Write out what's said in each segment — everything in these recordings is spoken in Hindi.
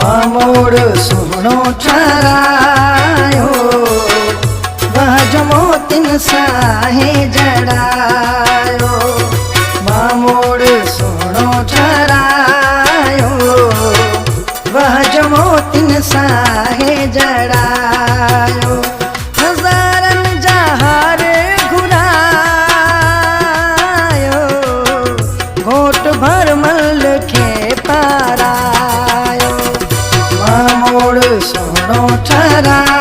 मामोड़ सुनो ठहरायो वह जमो तिन साहे जड़ायो। मामोड़ सुनो ठहरायो वह जमो तिन साहे जड़ायो। हजारन जहार घुरायो घोट भर मल के पारायो। मामोड़ सुनो ठहरायो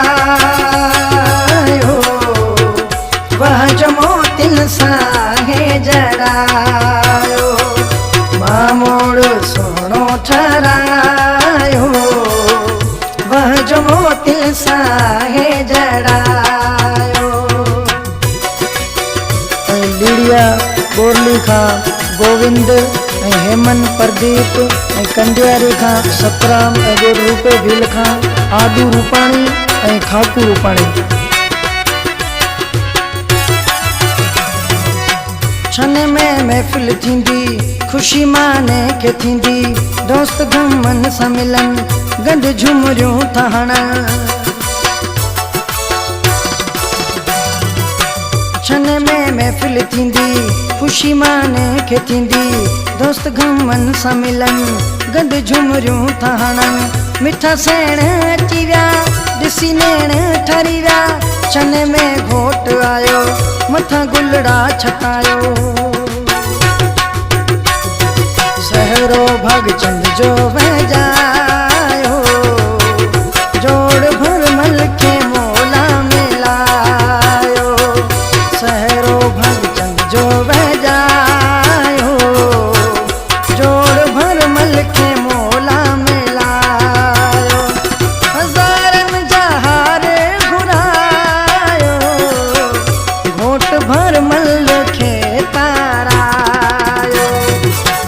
वह जमो तिन साहे जड़ायो। मामोड़ सुनो ठहरायो वह जमो तिन साहे जड़ायो। लीड़िया बोरली खां गोविंद हेमन प्रदीप कंडियारी खां सतराम गुर रूपे भील खां आदू रूपाणी खाकू रूपाणी। छन में महफिल थींदी खुशी माने के थींदी दोस्त गमन सां मिलन गंढ झुमरियूं ठहण। छन में महफिल थींदी खुशी माने के थींदी दोस्त गमन सां मिलन गंढ झुमरियूं ठहण। मिठा सेण अची विया ॾिसी नेण ठरी विया छन में घोट आयो मथां गुलड़ा छकायो। सहरो भगचंद जो वजायो जोड़ भर मल के मोला मिलायो। सहरो भगचंद जो वजायो जोड़ भर मल के मोला मिलायो। हजारन जहार घुरायो घोट भर मल के तारायो।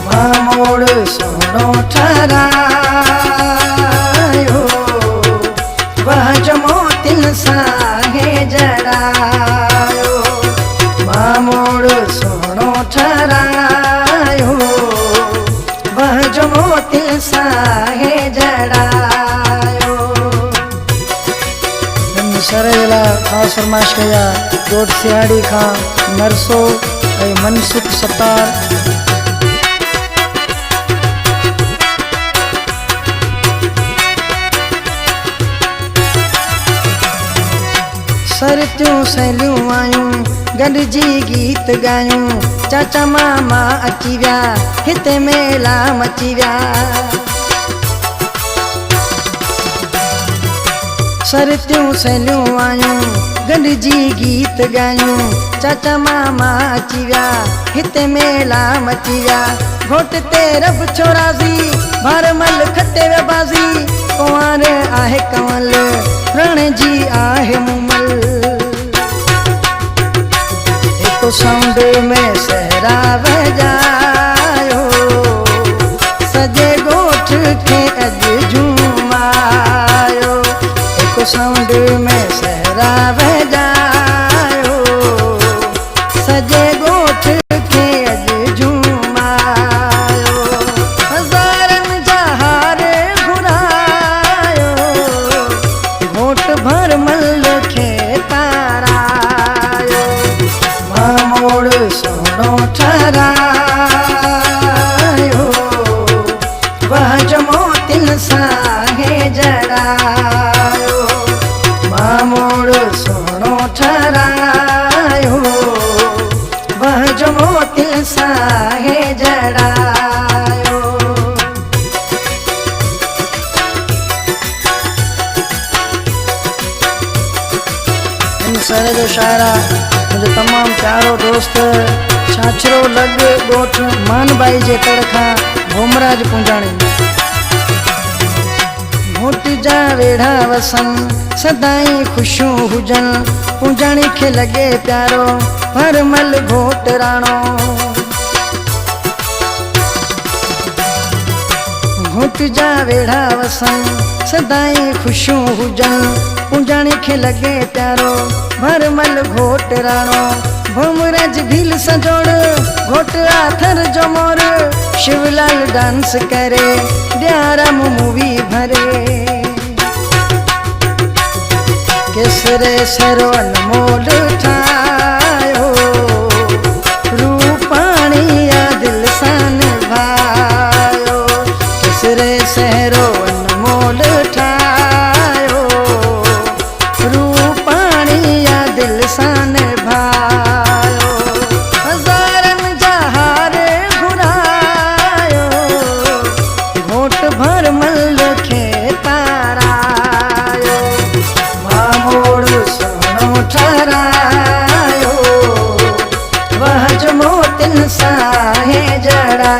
मामोड़ सुनो ठहरायो वह जमो तिन साहे जड़ायो। मामोड़ सुनो ठहरायो वह जमो तिन साहे जड़ायो। सरेला खास फरमाइश कया गोट सियाड़ी खां नरसो मनसुख सतार। सरतियूं सहेलियूं आयूं गॾिजी गीत गायूं चाचा मामा अची विया हिते मेला मची विया। सरतियूं सहेलियूं आयूं गॾिजी गीत गायूं चाचा मामा अची विया हिते मेला मची विया। घोट ते रब छोराज़ी भरमल खटे विया बाज़ी कुंवार आहे कंवल रण जी आहे मूमल। हिकु साउंड में सहरा वजायो सॼे ॻोठ खे अॼु झूमायो। हिकु साउंड में सहरा वजायो सॼे ॻोठ खे अॼु झूमायो। हज़ारन जहार घुरायो घोट भर मल के तारायो। मामोड़ सुनो ठहरायो वह जमो तिन साहे जड़ायो। मामोड़ सुनो ठहरायो वह जमो तिन साहे जड़ायो। सर जो शायरा मुझे तमाम प्यारो दोस्त छाछरो लग गोठ मानबाई जे तड़ खां भोमराज पुंजाणी। घोट जा वेढ़ा वसन सदाई खुशियूं हुजन पुंजाणी खे लगे प्यारो भरमल घोट राणो। घोट घोट जा वेड़ा वसन सदाई खुशियूं हुजन पुंजाणी खे लगे प्यारो भरमल घोट राणो भोमराज भील सजोड़ घोट आथर जो मोर शिवलाल डांस करे दयाराम मूवी भरे केसरे सरो अनमोल ठायो रूपाणी या दिल सान भायो केसरे सहरो अनमोल ठायो रूपाणी या दिल सान भायो हजारन जहार घुरायो घोट भर मल खे तारायो मामोड़ सोनो ठहरायो वह जो मोतिन साहे जड़ा